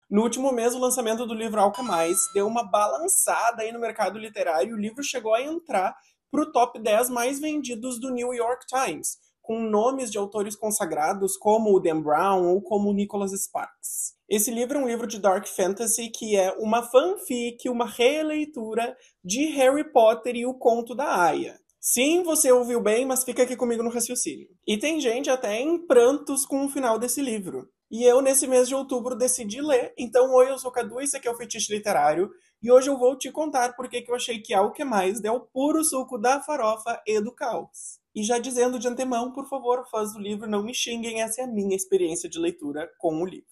No último mês, o lançamento do livro Alquemais deu uma balançada aí no mercado literário e o livro chegou a entrar para o top 10 mais vendidos do New York Times, com nomes de autores consagrados como o Dan Brown ou como o Nicholas Sparks. Esse livro é um livro de dark fantasy que é uma fanfic, uma releitura de Harry Potter e o Conto da Aia. Sim, você ouviu bem, mas fica aqui comigo no raciocínio. E tem gente até em prantos com o final desse livro. E eu, nesse mês de outubro, decidi ler. Então, oi, eu sou Cadu, esse aqui é o Fetiche Literário. E hoje eu vou te contar por que eu achei que Algo que Mais deu puro suco da farofa e do caos. E já dizendo de antemão, por favor, fãs do livro, não me xinguem, essa é a minha experiência de leitura com o livro.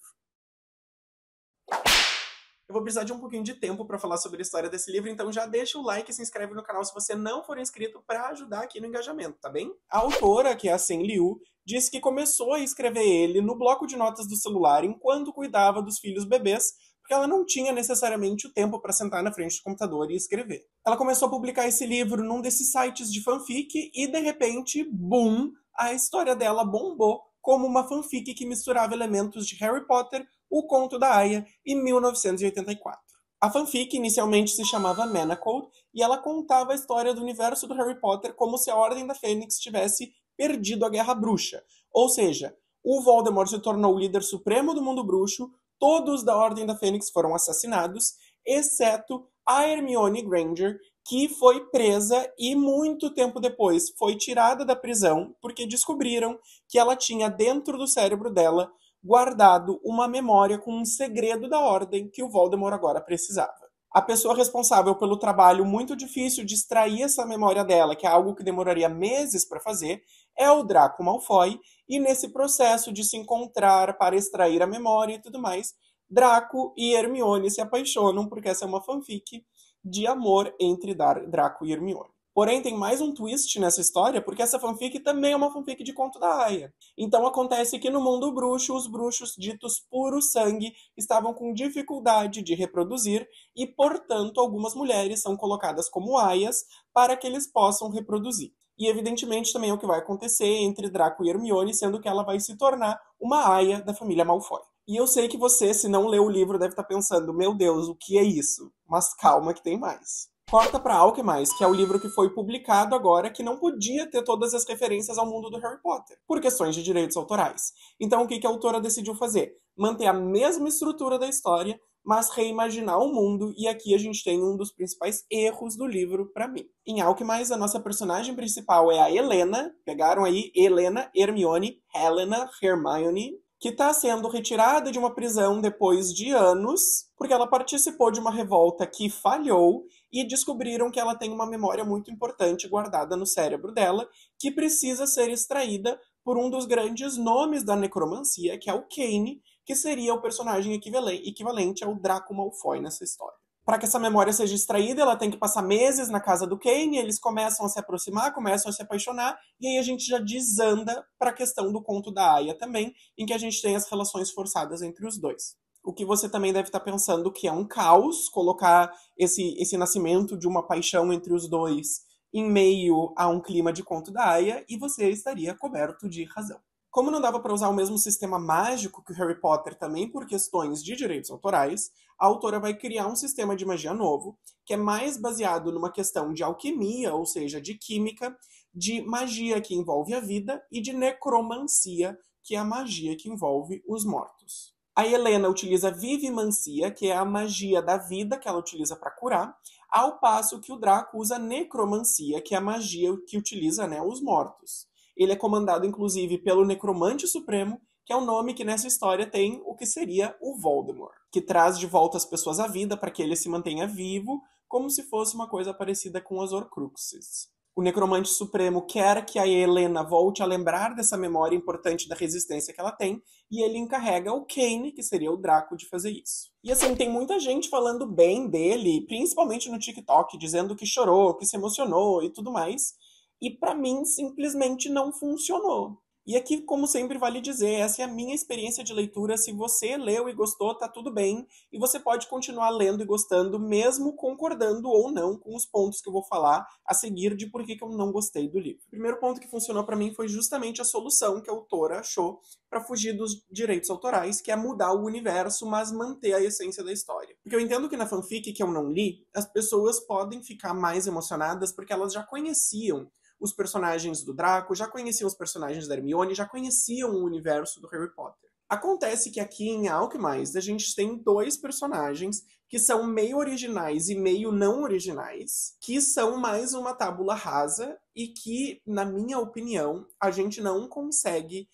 Eu vou precisar de um pouquinho de tempo para falar sobre a história desse livro, então já deixa o like e se inscreve no canal se você não for inscrito para ajudar aqui no engajamento, tá bem? A autora, que é a Sen Liu, disse que começou a escrever ele no bloco de notas do celular enquanto cuidava dos filhos bebês, porque ela não tinha necessariamente o tempo para sentar na frente do computador e escrever. Ela começou a publicar esse livro num desses sites de fanfic e, de repente, boom, a história dela bombou como uma fanfic que misturava elementos de Harry Potter, O Conto da Aia, em 1984. A fanfic inicialmente se chamava Manacled e ela contava a história do universo do Harry Potter como se a Ordem da Fênix tivesse perdido a Guerra Bruxa. Ou seja, o Voldemort se tornou o líder supremo do mundo bruxo, todos da Ordem da Fênix foram assassinados, exceto a Hermione Granger, que foi presa e muito tempo depois foi tirada da prisão porque descobriram que ela tinha dentro do cérebro dela guardado uma memória com um segredo da Ordem que o Voldemort agora precisava. A pessoa responsável pelo trabalho muito difícil de extrair essa memória dela, que é algo que demoraria meses para fazer, é o Draco Malfoy, e nesse processo de se encontrar para extrair a memória e tudo mais, Draco e Hermione se apaixonam, porque essa é uma fanfic de amor entre Draco e Hermione. Porém, tem mais um twist nessa história, porque essa fanfic também é uma fanfic de Conto da Aia. Então acontece que no mundo bruxo, os bruxos ditos puro sangue estavam com dificuldade de reproduzir e, portanto, algumas mulheres são colocadas como aias para que eles possam reproduzir. E, evidentemente, também é o que vai acontecer entre Draco e Hermione, sendo que ela vai se tornar uma aia da família Malfoy. E eu sei que você, se não leu o livro, deve estar pensando, meu Deus, o que é isso? Mas calma que tem mais. Corta para Alquemais, que é o livro que foi publicado agora, que não podia ter todas as referências ao mundo do Harry Potter, por questões de direitos autorais. Então o que a autora decidiu fazer? Manter a mesma estrutura da história, mas reimaginar o mundo, e aqui a gente tem um dos principais erros do livro para mim. Em Alquemais, a nossa personagem principal é a Helena, pegaram aí Helena, Hermione, Helena, Hermione, que está sendo retirada de uma prisão depois de anos, porque ela participou de uma revolta que falhou e descobriram que ela tem uma memória muito importante guardada no cérebro dela, que precisa ser extraída por um dos grandes nomes da necromancia, que é o Kane, que seria o personagem equivalente ao Draco Malfoy nessa história. Para que essa memória seja extraída, ela tem que passar meses na casa do Kane, eles começam a se aproximar, começam a se apaixonar, e aí a gente já desanda para a questão do Conto da Aia também, em que a gente tem as relações forçadas entre os dois. O que você também deve estar pensando que é um caos colocar esse nascimento de uma paixão entre os dois em meio a um clima de Conto da Aia, e você estaria coberto de razão. Como não dava para usar o mesmo sistema mágico que o Harry Potter também por questões de direitos autorais, a autora vai criar um sistema de magia novo, que é mais baseado numa questão de alquimia, ou seja, de química, de magia que envolve a vida e de necromancia, que é a magia que envolve os mortos. A Helena utiliza vivimancia, que é a magia da vida que ela utiliza para curar, ao passo que o Draco usa necromancia, que é a magia que utiliza, né, os mortos. Ele é comandado, inclusive, pelo Necromante Supremo, que é o nome que nessa história tem o que seria o Voldemort, que traz de volta as pessoas à vida para que ele se mantenha vivo, como se fosse uma coisa parecida com os Horcruxes. O Necromante Supremo quer que a Helena volte a lembrar dessa memória importante da resistência que ela tem, e ele encarrega o Kane, que seria o Draco, de fazer isso. E assim, tem muita gente falando bem dele, principalmente no TikTok, dizendo que chorou, que se emocionou e tudo mais. E para mim simplesmente não funcionou. E aqui, como sempre, vale dizer, essa é a minha experiência de leitura. Se você leu e gostou, tá tudo bem. E você pode continuar lendo e gostando, mesmo concordando ou não com os pontos que eu vou falar a seguir de por que eu não gostei do livro. O primeiro ponto que funcionou para mim foi justamente a solução que a autora achou para fugir dos direitos autorais, que é mudar o universo, mas manter a essência da história. Porque eu entendo que na fanfic que eu não li, as pessoas podem ficar mais emocionadas porque elas já conheciam os personagens do Draco, já conheciam os personagens da Hermione, já conheciam o universo do Harry Potter. Acontece que aqui em Alchemist a gente tem dois personagens que são meio originais e meio não originais, que são mais uma tábula rasa e que, na minha opinião, a gente não consegue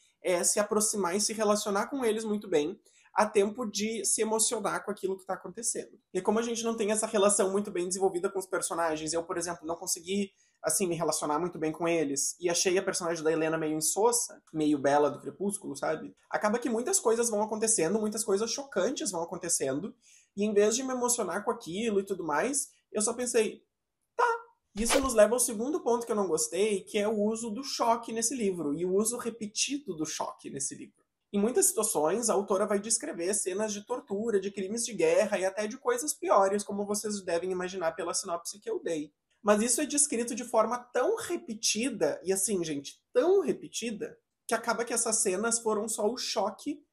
se aproximar e se relacionar com eles muito bem a tempo de se emocionar com aquilo que está acontecendo. E como a gente não tem essa relação muito bem desenvolvida com os personagens, eu, por exemplo, não consegui assim, me relacionar muito bem com eles, e achei a personagem da Helena meio insossa, meio Bela do Crepúsculo, sabe? Acaba que muitas coisas vão acontecendo, muitas coisas chocantes vão acontecendo, e em vez de me emocionar com aquilo e tudo mais, eu só pensei, tá. Isso nos leva ao segundo ponto que eu não gostei, que é o uso do choque nesse livro, e o uso repetido do choque nesse livro. Em muitas situações, a autora vai descrever cenas de tortura, de crimes de guerra e até de coisas piores, como vocês devem imaginar pela sinopse que eu dei. Mas isso é descrito de forma tão repetida, e assim, gente, tão repetida, que acaba que essas cenas foram só o choque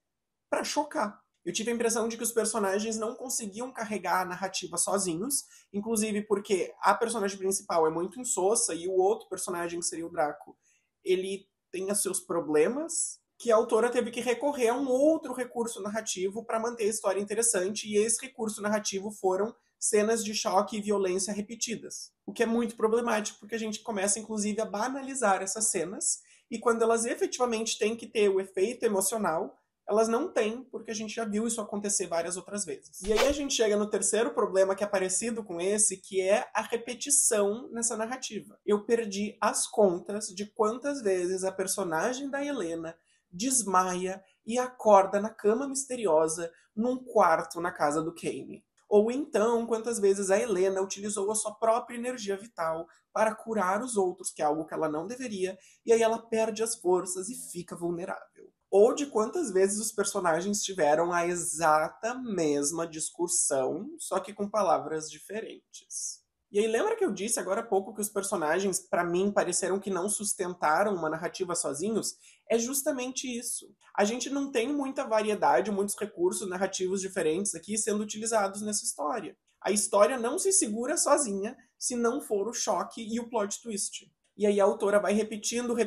pra chocar. Eu tive a impressão de que os personagens não conseguiam carregar a narrativa sozinhos, inclusive porque a personagem principal é muito insossa e o outro personagem, que seria o Draco, ele tem os seus problemas, que a autora teve que recorrer a um outro recurso narrativo para manter a história interessante, e esse recurso narrativo foram cenas de choque e violência repetidas. O que é muito problemático, porque a gente começa, inclusive, a banalizar essas cenas, e quando elas efetivamente têm que ter o efeito emocional, elas não têm, porque a gente já viu isso acontecer várias outras vezes. E aí a gente chega no terceiro problema, que é parecido com esse, que é a repetição nessa narrativa. Eu perdi as contas de quantas vezes a personagem da Helena desmaia e acorda na cama misteriosa num quarto na casa do Kane. Ou então, quantas vezes a Helena utilizou a sua própria energia vital para curar os outros, que é algo que ela não deveria, e aí ela perde as forças e fica vulnerável. Ou de quantas vezes os personagens tiveram a exata mesma discussão, só que com palavras diferentes. E aí, lembra que eu disse agora há pouco que os personagens, para mim, pareceram que não sustentaram uma narrativa sozinhos? É justamente isso. A gente não tem muita variedade, muitos recursos narrativos diferentes aqui sendo utilizados nessa história. A história não se segura sozinha se não for o choque e o plot twist. E aí a autora vai repetindo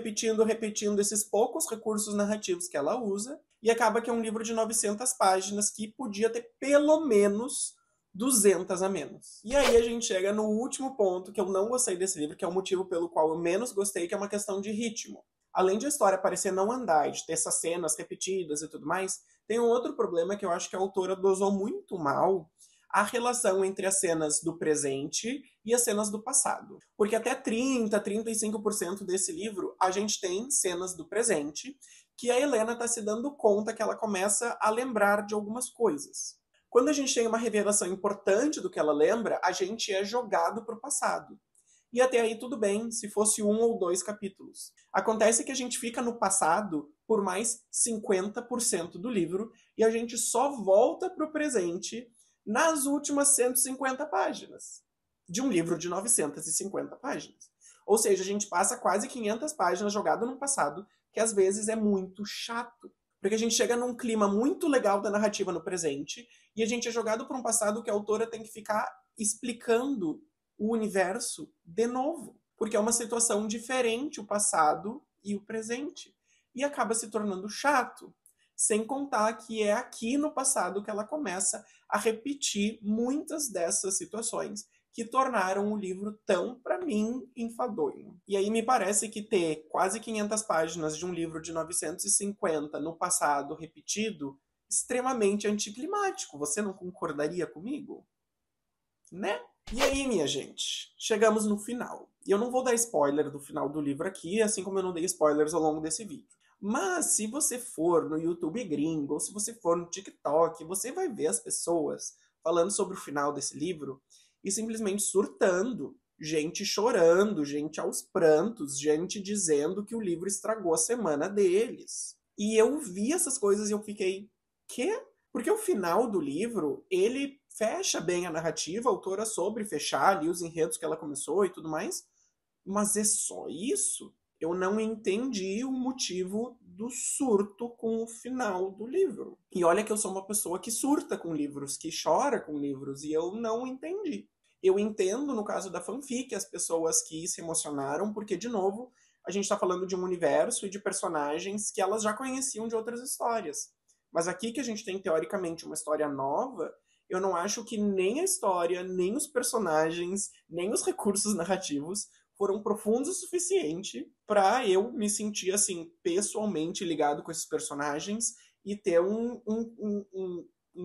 esses poucos recursos narrativos que ela usa, e acaba que é um livro de 900 páginas que podia ter pelo menos 200 a menos. E aí a gente chega no último ponto que eu não gostei desse livro, que é o motivo pelo qual eu menos gostei, que é uma questão de ritmo. Além de a história parecer não andar e de ter essas cenas repetidas e tudo mais, tem um outro problema que eu acho que a autora dosou muito mal, a relação entre as cenas do presente e as cenas do passado. Porque até 35% desse livro a gente tem cenas do presente, que a Helena está se dando conta que ela começa a lembrar de algumas coisas. Quando a gente tem uma revelação importante do que ela lembra, a gente é jogado para o passado. E até aí tudo bem, se fosse 1 ou 2 capítulos. Acontece que a gente fica no passado por mais 50% do livro e a gente só volta para o presente nas últimas 150 páginas de um livro de 950 páginas. Ou seja, a gente passa quase 500 páginas jogado no passado, que às vezes é muito chato. Porque a gente chega num clima muito legal da narrativa no presente e a gente é jogado por um passado que a autora tem que ficar explicando o universo de novo. Porque é uma situação diferente o passado e o presente. E acaba se tornando chato. Sem contar que é aqui no passado que ela começa a repetir muitas dessas situações que tornaram o livro tão, para mim, enfadonho. E aí me parece que ter quase 500 páginas de um livro de 950 no passado repetido, extremamente anticlimático. Você não concordaria comigo? Né? E aí, minha gente, chegamos no final. E eu não vou dar spoiler do final do livro aqui, assim como eu não dei spoilers ao longo desse vídeo. Mas se você for no YouTube gringo, ou se você for no TikTok, você vai ver as pessoas falando sobre o final desse livro e simplesmente surtando gente chorando, gente aos prantos, gente dizendo que o livro estragou a semana deles. E eu vi essas coisas e eu fiquei, quê? Porque o final do livro, ele fecha bem a narrativa, a autora soube fechar ali os enredos que ela começou e tudo mais, mas é só isso? Eu não entendi o motivo do surto com o final do livro. E olha que eu sou uma pessoa que surta com livros, que chora com livros, e eu não entendi. Eu entendo, no caso da fanfic, as pessoas que se emocionaram, porque, de novo, a gente está falando de um universo e de personagens que elas já conheciam de outras histórias. Mas aqui que a gente tem, teoricamente, uma história nova, eu não acho que nem a história, nem os personagens, nem os recursos narrativos foram profundos o suficiente para eu me sentir, assim, pessoalmente ligado com esses personagens e ter um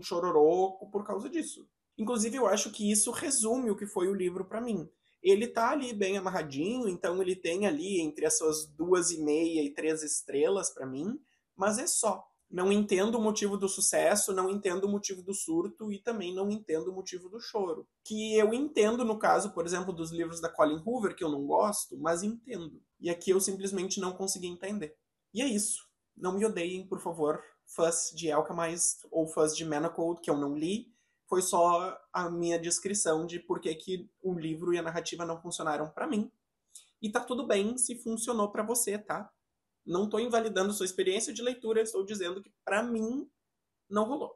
chororoco por causa disso. Inclusive, eu acho que isso resume o que foi o livro para mim. Ele tá ali bem amarradinho, então ele tem ali entre as suas 2,5 e 3 estrelas para mim, mas é só. Não entendo o motivo do sucesso, não entendo o motivo do surto e também não entendo o motivo do choro. Que eu entendo no caso, por exemplo, dos livros da Colleen Hoover, que eu não gosto, mas entendo. E aqui eu simplesmente não consegui entender. E é isso. Não me odeiem, por favor, fãs de Alchemist ou fãs de Manacled, que eu não li. Foi só a minha descrição de por que o livro e a narrativa não funcionaram para mim. E tá tudo bem se funcionou para você, tá? Não estou invalidando sua experiência de leitura, estou dizendo que para mim não rolou.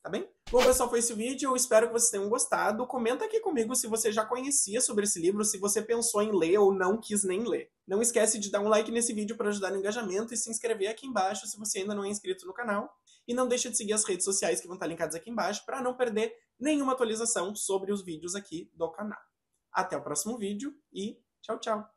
Tá bem? Bom, pessoal, foi esse vídeo. Eu espero que vocês tenham gostado. Comenta aqui comigo se você já conhecia sobre esse livro, se você pensou em ler ou não quis nem ler. Não esquece de dar um like nesse vídeo para ajudar no engajamento e se inscrever aqui embaixo se você ainda não é inscrito no canal. E não deixa de seguir as redes sociais que vão estar linkadas aqui embaixo para não perder nenhuma atualização sobre os vídeos aqui do canal. Até o próximo vídeo e tchau, tchau!